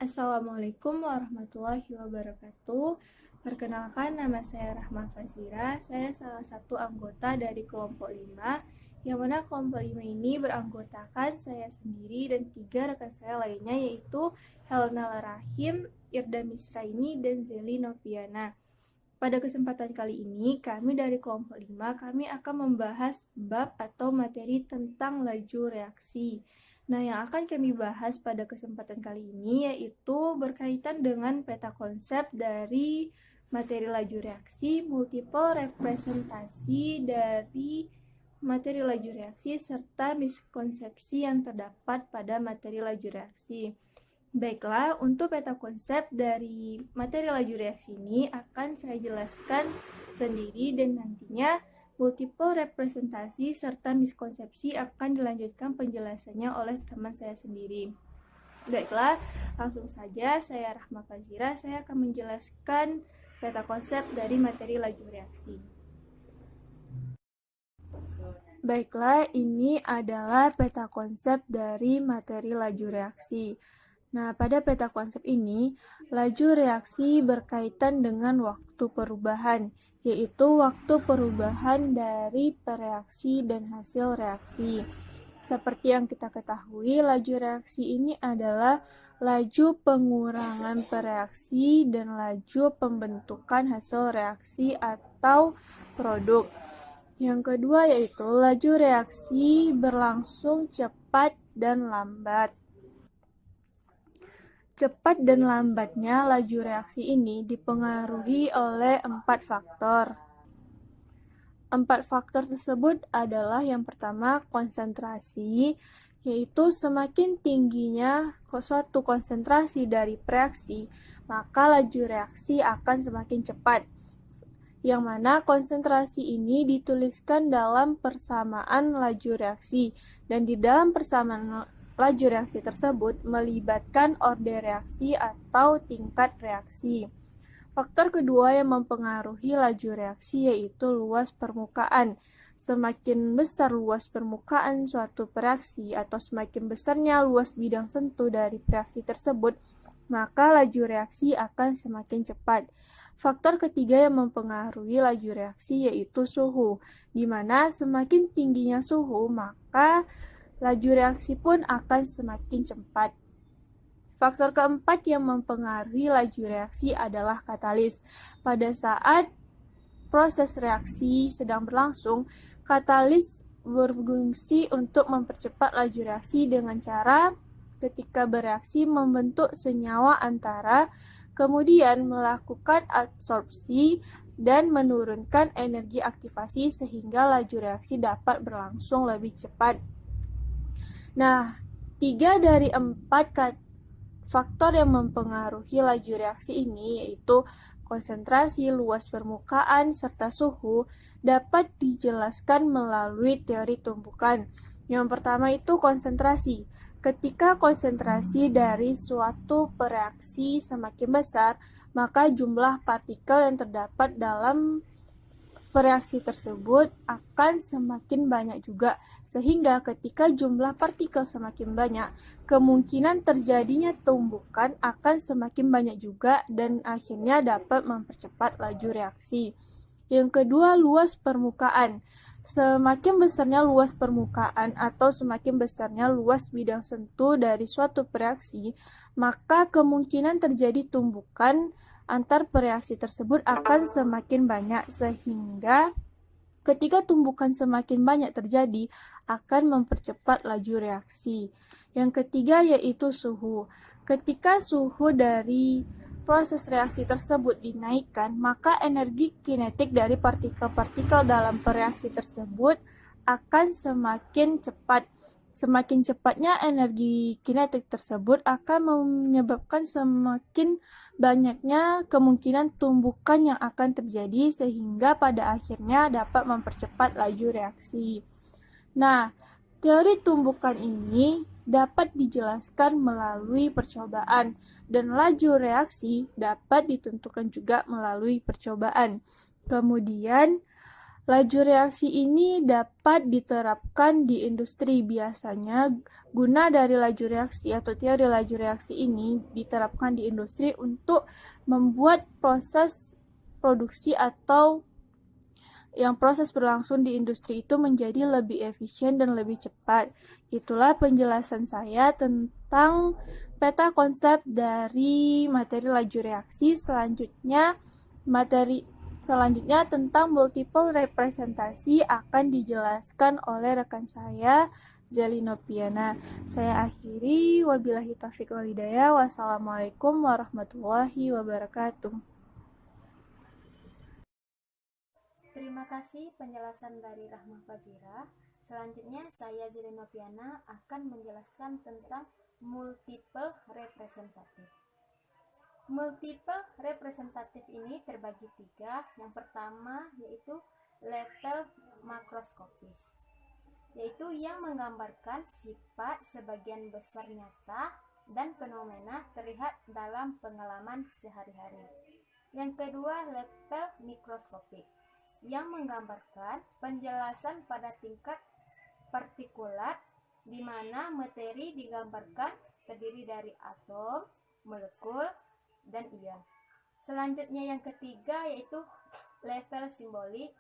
Assalamualaikum warahmatullahi wabarakatuh. Perkenalkan, nama saya Rahma Fazira. Saya salah satu anggota dari kelompok 5, yang mana kelompok 5 ini beranggotakan saya sendiri dan 3 rekan saya lainnya, yaitu Helena Larahim, Irda Misraini, dan Zeli Noviana. Pada kesempatan kali ini, kami dari kelompok 5, kami akan membahas bab atau materi tentang laju reaksi. Nah, yang akan kami bahas pada kesempatan kali ini yaitu berkaitan dengan peta konsep dari materi laju reaksi, multiple representasi dari materi laju reaksi, serta miskonsepsi yang terdapat pada materi laju reaksi. Baiklah, untuk peta konsep dari materi laju reaksi ini akan saya jelaskan sendiri dan nantinya multiple representasi serta miskonsepsi akan dilanjutkan penjelasannya oleh teman saya sendiri. Baiklah, langsung saja saya Rahma Fazira, saya akan menjelaskan peta konsep dari materi laju reaksi. Baiklah, ini adalah peta konsep dari materi laju reaksi. Nah, pada peta konsep ini, laju reaksi berkaitan dengan waktu perubahan, yaitu waktu perubahan dari pereaksi dan hasil reaksi. Seperti yang kita ketahui, laju reaksi ini adalah laju pengurangan pereaksi dan laju pembentukan hasil reaksi atau produk. Yang kedua yaitu laju reaksi berlangsung cepat dan lambat. Cepat dan lambatnya laju reaksi ini dipengaruhi oleh 4 faktor. 4 faktor tersebut adalah yang pertama konsentrasi, yaitu semakin tingginya suatu konsentrasi dari reaksi, maka laju reaksi akan semakin cepat. Yang mana konsentrasi ini dituliskan dalam persamaan laju reaksi, dan di dalam persamaan laju reaksi tersebut melibatkan orde reaksi atau tingkat reaksi. Faktor kedua yang mempengaruhi laju reaksi yaitu luas permukaan. Semakin besar luas permukaan suatu reaksi atau semakin besarnya luas bidang sentuh dari reaksi tersebut, maka laju reaksi akan semakin cepat. Faktor ketiga yang mempengaruhi laju reaksi yaitu suhu, di mana semakin tingginya suhu, maka laju reaksi pun akan semakin cepat. Faktor keempat yang mempengaruhi laju reaksi adalah katalis. Pada saat proses reaksi sedang berlangsung, katalis berfungsi untuk mempercepat laju reaksi dengan cara ketika bereaksi membentuk senyawa antara, kemudian melakukan absorpsi dan menurunkan energi aktivasi sehingga laju reaksi dapat berlangsung lebih cepat. Nah, 3 dari 4 faktor yang mempengaruhi laju reaksi ini yaitu konsentrasi, luas permukaan, serta suhu dapat dijelaskan melalui teori tumbukan. Yang pertama itu konsentrasi. Ketika konsentrasi dari suatu reaksi semakin besar, maka jumlah partikel yang terdapat dalam reaksi tersebut akan semakin banyak juga, sehingga ketika jumlah partikel semakin banyak, kemungkinan terjadinya tumbukan akan semakin banyak juga dan akhirnya dapat mempercepat laju reaksi. Yang kedua, luas permukaan. Semakin besarnya luas permukaan atau semakin besarnya luas bidang sentuh dari suatu reaksi, maka kemungkinan terjadi tumbukan antar reaksi tersebut akan semakin banyak, sehingga ketika tumbukan semakin banyak terjadi akan mempercepat laju reaksi. Yang ketiga yaitu suhu. Ketika suhu dari proses reaksi tersebut dinaikkan, maka energi kinetik dari partikel-partikel dalam reaksi tersebut akan semakin cepat. Semakin cepatnya energi kinetik tersebut akan menyebabkan semakin banyaknya kemungkinan tumbukan yang akan terjadi sehingga pada akhirnya dapat mempercepat laju reaksi. Nah, teori tumbukan ini dapat dijelaskan melalui percobaan dan laju reaksi dapat ditentukan juga melalui percobaan. Kemudian, Laju reaksi ini dapat diterapkan di industri. Biasanya, guna dari laju reaksi atau teori laju reaksi ini diterapkan di industri untuk membuat proses produksi atau yang proses berlangsung di industri itu menjadi lebih efisien dan lebih cepat. Itulah penjelasan saya tentang peta konsep dari materi laju reaksi. Selanjutnya tentang multiple representasi akan dijelaskan oleh rekan saya, Zeli Nopiana. Saya akhiri, wabillahi taufiq wal hidayah. Wassalamualaikum warahmatullahi wabarakatuh. Terima kasih penjelasan dari Rahma Fazira. Selanjutnya saya Zeli Nopiana akan menjelaskan tentang multiple representatif. Multiple representatif ini terbagi tiga. Yang pertama yaitu level makroskopis, yaitu yang menggambarkan sifat sebagian besar nyata dan fenomena terlihat dalam pengalaman sehari-hari. Yang kedua, level mikroskopik, yang menggambarkan penjelasan pada tingkat partikulat, di mana materi digambarkan terdiri dari atom, molekul, dan ion. Selanjutnya yang ketiga yaitu level simbolik,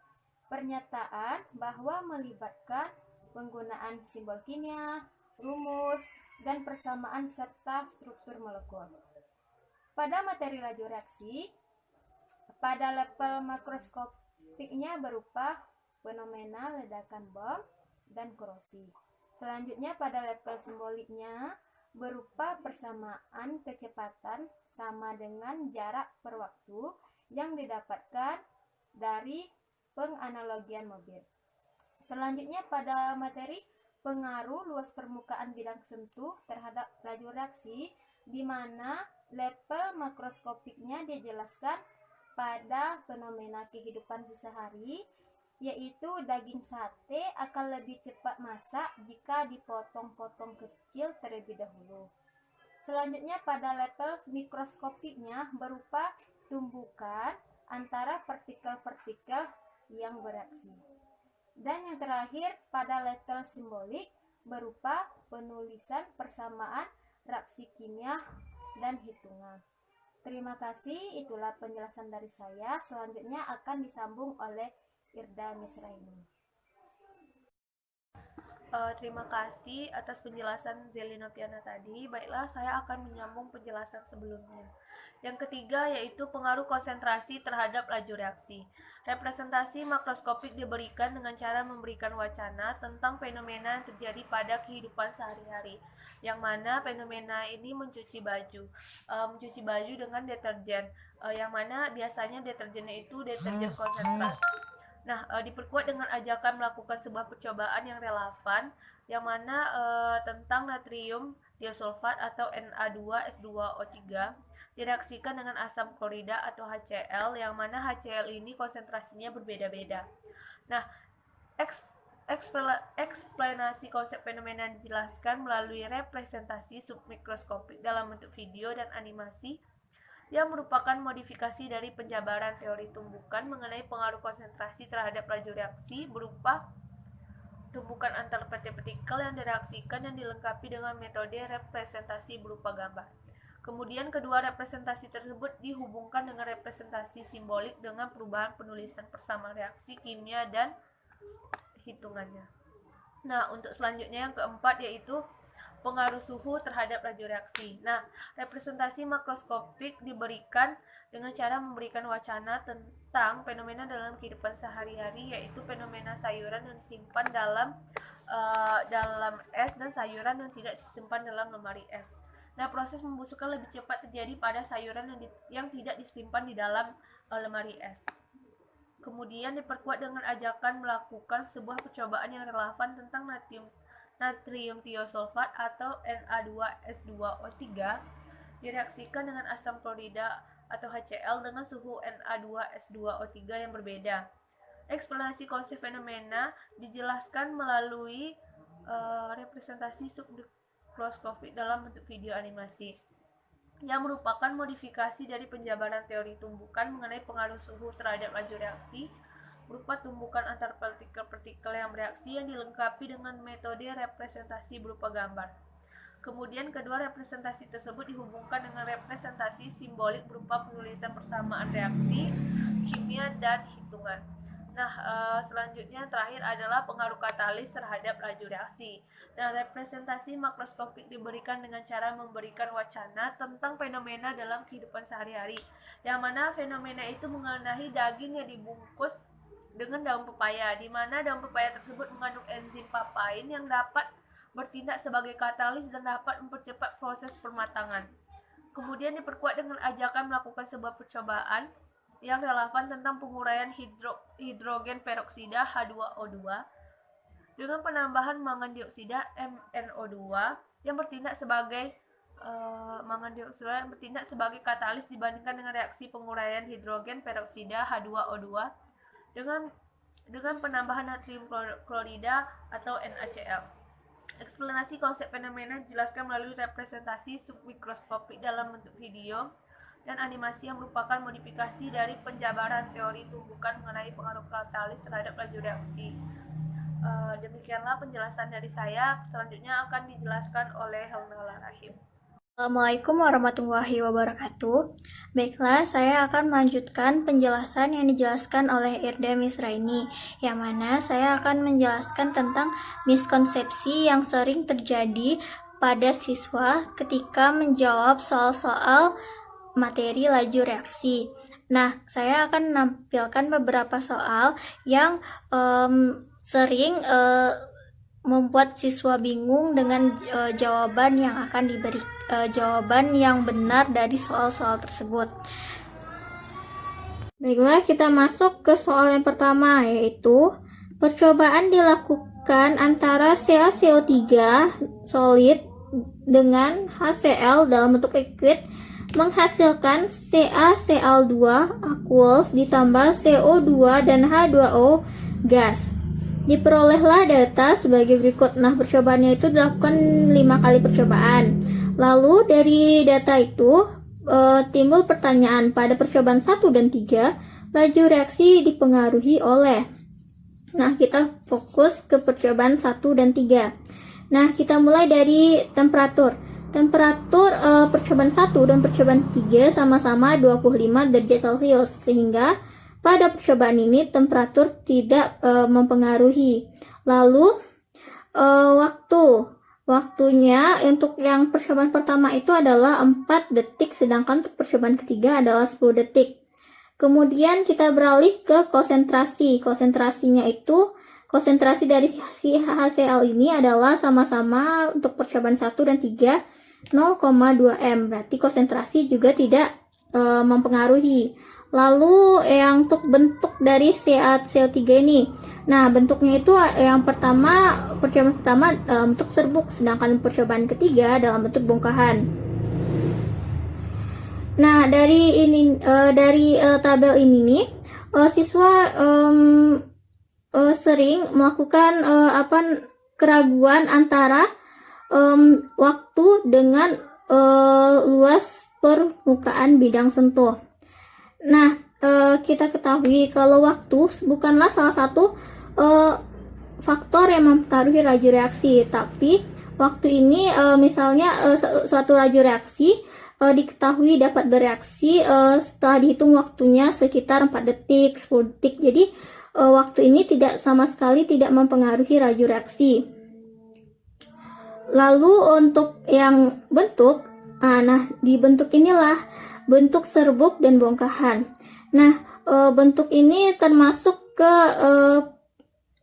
pernyataan bahwa melibatkan penggunaan simbol kimia, rumus, dan persamaan serta struktur molekul. Pada materi laju reaksi, pada level makroskopiknya berupa fenomena ledakan bom dan korosi. Selanjutnya pada level simboliknya berupa persamaan kecepatan sama dengan jarak per waktu yang didapatkan dari penganalogian mobil. Selanjutnya pada materi pengaruh luas permukaan bidang sentuh terhadap laju reaksi, di mana level makroskopiknya dijelaskan pada fenomena kehidupan sehari-hari, yaitu daging sate akan lebih cepat masak jika dipotong-potong kecil terlebih dahulu. Selanjutnya pada level mikroskopiknya berupa tumbukan antara partikel-partikel yang bereaksi. Dan yang terakhir pada level simbolik berupa penulisan persamaan reaksi kimia dan hitungan. Terima kasih, itulah penjelasan dari saya. Selanjutnya akan disambung oleh Irda Misraini. Terima kasih atas penjelasan Zeli Nopiana tadi. Baiklah, saya akan menyambung penjelasan sebelumnya. Yang ketiga yaitu pengaruh konsentrasi terhadap laju reaksi. Representasi makroskopik diberikan dengan cara memberikan wacana tentang fenomena yang terjadi pada kehidupan sehari-hari, yang mana fenomena ini mencuci baju dengan deterjen, yang mana biasanya deterjennya itu deterjen konsentrat. Nah, diperkuat dengan ajakan melakukan sebuah percobaan yang relevan, yang mana tentang natrium tiosulfat atau Na2S2O3 direaksikan dengan asam klorida atau HCl, yang mana HCl ini konsentrasinya berbeda-beda. Nah, eksplanasi konsep fenomena dijelaskan melalui representasi submikroskopik dalam bentuk video dan animasi, yang merupakan modifikasi dari penjabaran teori tumbukan mengenai pengaruh konsentrasi terhadap laju reaksi berupa tumbukan antar partikel yang direaksikan dan dilengkapi dengan metode representasi berupa gambar. Kemudian kedua representasi tersebut dihubungkan dengan representasi simbolik dengan perubahan penulisan persamaan reaksi kimia dan hitungannya. Nah, untuk selanjutnya yang keempat yaitu pengaruh suhu terhadap laju reaksi. Nah, representasi makroskopik diberikan dengan cara memberikan wacana tentang fenomena dalam kehidupan sehari-hari, yaitu fenomena sayuran yang disimpan dalam es dan sayuran yang tidak disimpan dalam lemari es. Nah, proses membusukkan lebih cepat terjadi pada sayuran yang tidak disimpan di dalam lemari es. Kemudian diperkuat dengan ajakan melakukan sebuah percobaan yang relevan tentang natrium tiosulfat atau Na2S2O3 direaksikan dengan asam klorida atau HCl dengan suhu Na2S2O3 yang berbeda. Eksplanasi konsep fenomena dijelaskan melalui representasi submikroskopik dalam bentuk video animasi, yang merupakan modifikasi dari penjabaran teori tumbukan mengenai pengaruh suhu terhadap laju reaksi berupa tumbukan antar partikel-partikel yang bereaksi yang dilengkapi dengan metode representasi berupa gambar. Kemudian kedua representasi tersebut dihubungkan dengan representasi simbolik berupa penulisan persamaan reaksi, kimia, dan hitungan. Nah, selanjutnya terakhir adalah pengaruh katalis terhadap laju reaksi. Nah, representasi makroskopik diberikan dengan cara memberikan wacana tentang fenomena dalam kehidupan sehari-hari, yang mana fenomena itu mengenai daging yang dibungkus dengan daun pepaya, di mana daun pepaya tersebut mengandung enzim papain yang dapat bertindak sebagai katalis dan dapat mempercepat proses permatangan. Kemudian diperkuat dengan ajakan melakukan sebuah percobaan yang relevan tentang penguraian hidrogen peroksida H2O2 dengan penambahan mangan dioksida MnO2 yang bertindak sebagai katalis dibandingkan dengan reaksi penguraian hidrogen peroksida H2O2 dengan penambahan natrium klorida atau NaCl. Eksplanasi konsep fenomena dijelaskan melalui representasi submikroskopik dalam bentuk video dan animasi yang merupakan modifikasi dari penjabaran teori tumbukan mengenai pengaruh katalis terhadap laju reaksi. Demikianlah penjelasan dari saya. Selanjutnya akan dijelaskan oleh Helna Rahim. Assalamualaikum warahmatullahi wabarakatuh. Baiklah, saya akan melanjutkan penjelasan yang dijelaskan oleh Irda Misraini, yang mana saya akan menjelaskan tentang miskonsepsi yang sering terjadi pada siswa ketika menjawab soal-soal materi laju reaksi. Nah, saya akan menampilkan beberapa soal yang sering membuat siswa bingung dengan jawaban yang akan diberi, jawaban yang benar dari soal-soal tersebut. Baiklah, kita masuk ke soal yang pertama, yaitu percobaan dilakukan antara CaCO3 solid dengan HCl dalam bentuk liquid menghasilkan CaCl2 aqueous ditambah CO2 dan H2O gas. Diperolehlah data sebagai berikut. Nah, percobaannya itu dilakukan 5 kali percobaan. Lalu dari data itu timbul pertanyaan, pada percobaan 1 dan 3 laju reaksi dipengaruhi oleh. Nah, kita fokus ke percobaan 1 dan 3. Nah, kita mulai dari temperatur. Temperatur percobaan 1 dan percobaan 3 sama-sama 25 derajat Celcius, sehingga pada percobaan ini temperatur tidak mempengaruhi. Lalu waktunya untuk yang percobaan pertama itu adalah 4 detik, sedangkan untuk percobaan ketiga adalah 10 detik. Kemudian kita beralih ke konsentrasi. Konsentrasinya itu, konsentrasi dari si HCl ini adalah sama-sama untuk percobaan 1 dan 3 0,2 m, berarti konsentrasi juga tidak mempengaruhi. Lalu yang untuk bentuk dari CaCO3 ini, nah bentuknya itu yang pertama, percobaan pertama dalam bentuk serbuk, sedangkan percobaan ketiga dalam bentuk bongkahan. Nah, dari tabel ini nih, siswa sering melakukan keraguan antara waktu dengan luas permukaan bidang sentuh. Nah, kita ketahui kalau waktu bukanlah salah satu faktor yang mempengaruhi laju reaksi, tapi waktu ini misalnya suatu laju reaksi diketahui dapat bereaksi setelah dihitung waktunya sekitar 4 detik, 10 detik. Jadi waktu ini sama sekali tidak mempengaruhi laju reaksi. Lalu untuk yang bentuk, nah di bentuk inilah bentuk serbuk dan bongkahan. Nah, bentuk ini termasuk ke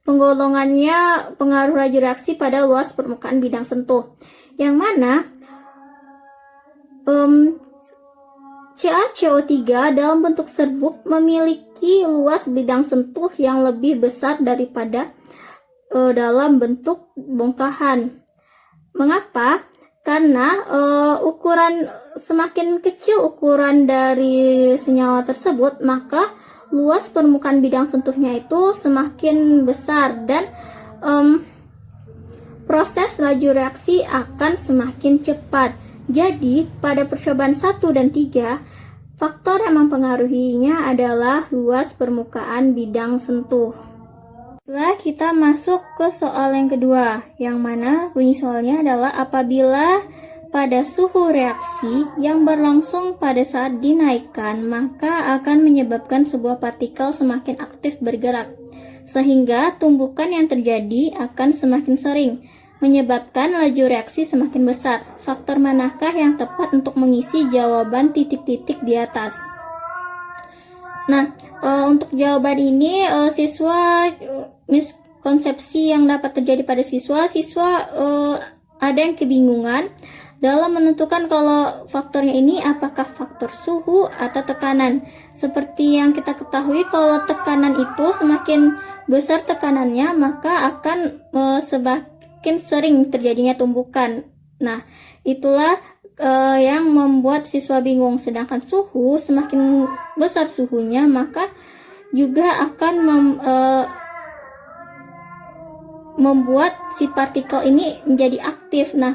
penggolongannya pengaruh laju reaksi pada luas permukaan bidang sentuh, yang mana CaCO3 dalam bentuk serbuk memiliki luas bidang sentuh yang lebih besar daripada dalam bentuk bongkahan. Mengapa? Karena semakin kecil ukuran dari senyawa tersebut, maka luas permukaan bidang sentuhnya itu semakin besar dan proses laju reaksi akan semakin cepat. Jadi, pada percobaan 1 dan 3, Faktor yang mempengaruhinya adalah luas permukaan bidang sentuh. Setelah kita masuk ke soal yang kedua, yang mana bunyi soalnya adalah apabila pada suhu reaksi yang berlangsung pada saat dinaikkan, maka akan menyebabkan sebuah partikel semakin aktif bergerak, sehingga tumbukan yang terjadi akan semakin sering, menyebabkan laju reaksi semakin besar. Faktor manakah yang tepat untuk mengisi jawaban titik-titik di atas? Nah, untuk jawaban ini siswa miskonsepsi yang dapat terjadi pada siswa ada yang kebingungan dalam menentukan kalau faktornya ini apakah faktor suhu atau tekanan. Seperti yang kita ketahui, kalau tekanan itu semakin besar tekanannya, maka akan semakin sering terjadinya tumbukan. Nah, itulah yang membuat siswa bingung. Sedangkan suhu, semakin besar suhunya, maka juga akan membuat si partikel ini menjadi aktif. Nah,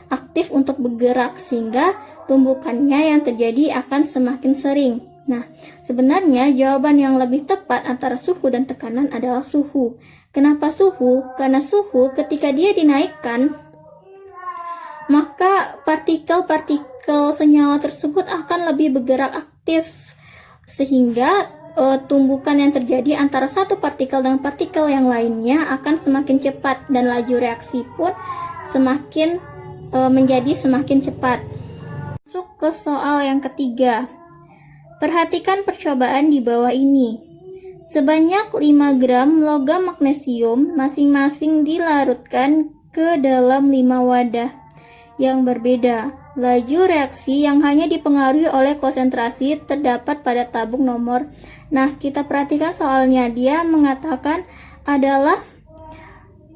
aktif untuk bergerak, sehingga tumbukannya yang terjadi akan semakin sering. Nah, sebenarnya jawaban yang lebih tepat antara suhu dan tekanan adalah suhu. Kenapa suhu? Karena suhu ketika dia dinaikkan, maka partikel-partikel senyawa tersebut akan lebih bergerak aktif, sehingga tumbukan yang terjadi antara satu partikel dengan partikel yang lainnya akan semakin cepat, dan laju reaksi pun menjadi semakin cepat. Masuk ke soal yang ketiga. Perhatikan percobaan di bawah ini. Sebanyak 5 gram logam magnesium masing-masing dilarutkan ke dalam 5 wadah yang berbeda. Laju reaksi yang hanya dipengaruhi oleh konsentrasi terdapat pada tabung nomor. Nah, kita perhatikan soalnya. Dia mengatakan adalah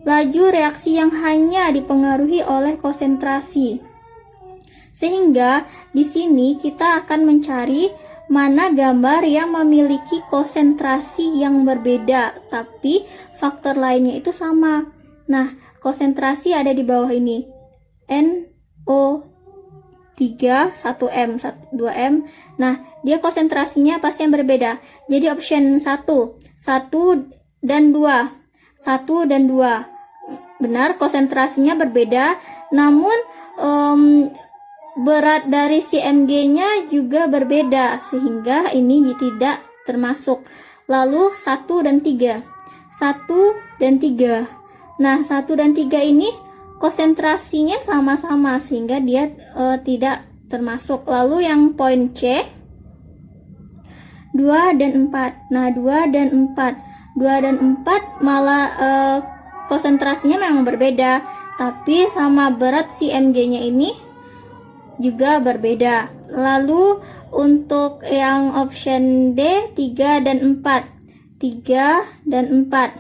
laju reaksi yang hanya dipengaruhi oleh konsentrasi. Sehingga di sini kita akan mencari mana gambar yang memiliki konsentrasi yang berbeda, tapi faktor lainnya itu sama. Nah, konsentrasi ada di bawah ini. NO3 1M 2M. Nah, dia konsentrasinya pasti yang berbeda. Jadi option 1 dan 2. 1 dan 2. Benar, konsentrasinya berbeda, namun berat dari si Mg-nya juga berbeda, sehingga ini tidak termasuk. Lalu 1 dan 3. 1 dan 3. Nah, 1 dan 3 ini konsentrasinya sama-sama, sehingga dia tidak termasuk. Lalu yang poin C, 2 dan 4. Nah, 2 dan 4. 2 dan 4 malah konsentrasinya memang berbeda, tapi sama berat si Mg-nya ini juga berbeda. Lalu untuk yang option D, 3 dan 4. 3 dan 4.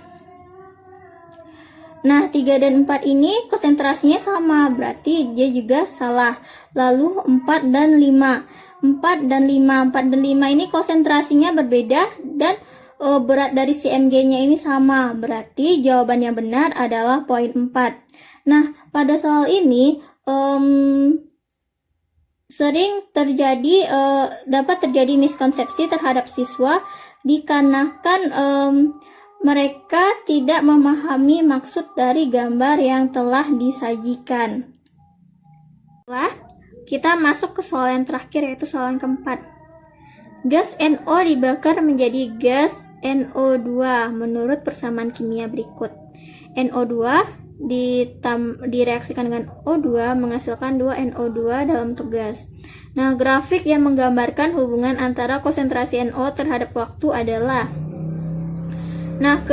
Nah, 3 dan 4 ini konsentrasinya sama, berarti dia juga salah. Lalu 4 dan 5. 4 dan 5. 4 dan 5 ini konsentrasinya berbeda, dan berat dari si Mg-nya ini sama, berarti jawaban yang benar adalah poin 4. Nah, pada soal ini sering terjadi dapat terjadi miskonsepsi terhadap siswa dikarenakan mereka tidak memahami maksud dari gambar yang telah disajikan. Setelah kita masuk ke soal yang terakhir, yaitu soal yang keempat. Gas NO dibakar menjadi gas NO2 menurut persamaan kimia berikut. NO2 direaksikan dengan O2 menghasilkan 2 NO2 dalam bentuk gas. Nah, grafik yang menggambarkan hubungan antara konsentrasi NO terhadap waktu adalah. Nah,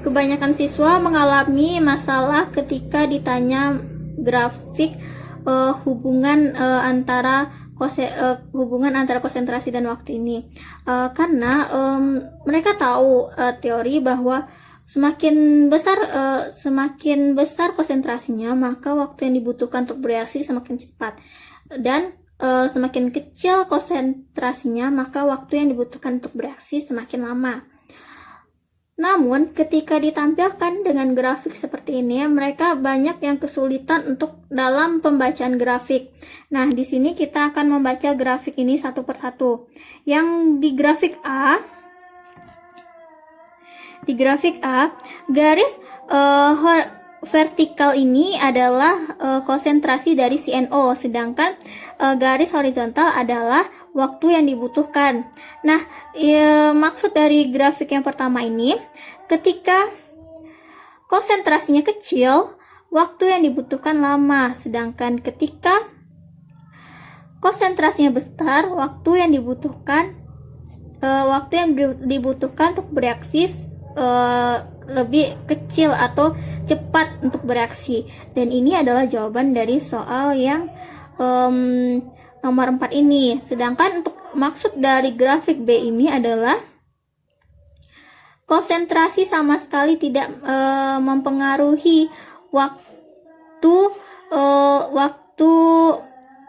kebanyakan siswa mengalami masalah ketika ditanya grafik hubungan antara konsentrasi dan waktu ini, karena mereka tahu teori bahwa semakin besar konsentrasinya, maka waktu yang dibutuhkan untuk bereaksi semakin cepat, dan semakin kecil konsentrasinya, maka waktu yang dibutuhkan untuk bereaksi semakin lama. Namun, ketika ditampilkan dengan grafik seperti ini, mereka banyak yang kesulitan untuk dalam pembacaan grafik. Nah, di sini kita akan membaca grafik ini satu persatu. Yang di grafik A, garis vertikal ini adalah konsentrasi dari CNO, sedangkan garis horizontal adalah waktu yang dibutuhkan. Nah, maksud dari grafik yang pertama ini, ketika konsentrasinya kecil, waktu yang dibutuhkan lama, sedangkan ketika konsentrasinya besar, waktu yang dibutuhkan untuk bereaksi lebih kecil atau cepat untuk bereaksi. Dan ini adalah jawaban dari soal yang nomor 4 ini. Sedangkan untuk maksud dari grafik B ini adalah konsentrasi sama sekali tidak mempengaruhi waktu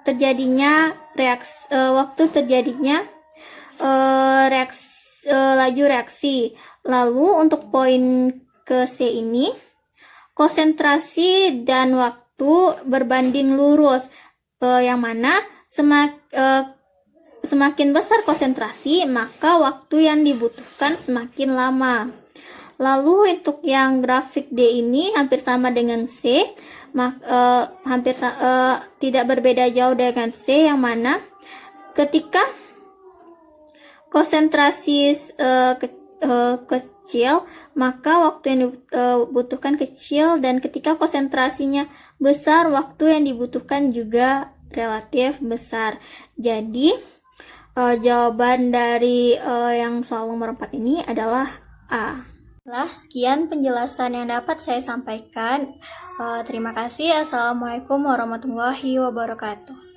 terjadinya laju reaksi. Lalu untuk poin ke C ini, konsentrasi dan waktu berbanding lurus, yang mana semakin besar konsentrasi, maka waktu yang dibutuhkan semakin lama. Lalu untuk yang grafik D ini hampir sama dengan C, tidak berbeda jauh dengan C, yang mana ketika konsentrasi kecil, maka waktu yang dibutuhkan kecil, dan ketika konsentrasinya besar, waktu yang dibutuhkan juga relatif besar. Jadi jawaban dari yang soal nomor 4 ini adalah A. Sekian penjelasan yang dapat saya sampaikan. Terima kasih. Assalamualaikum warahmatullahi wabarakatuh.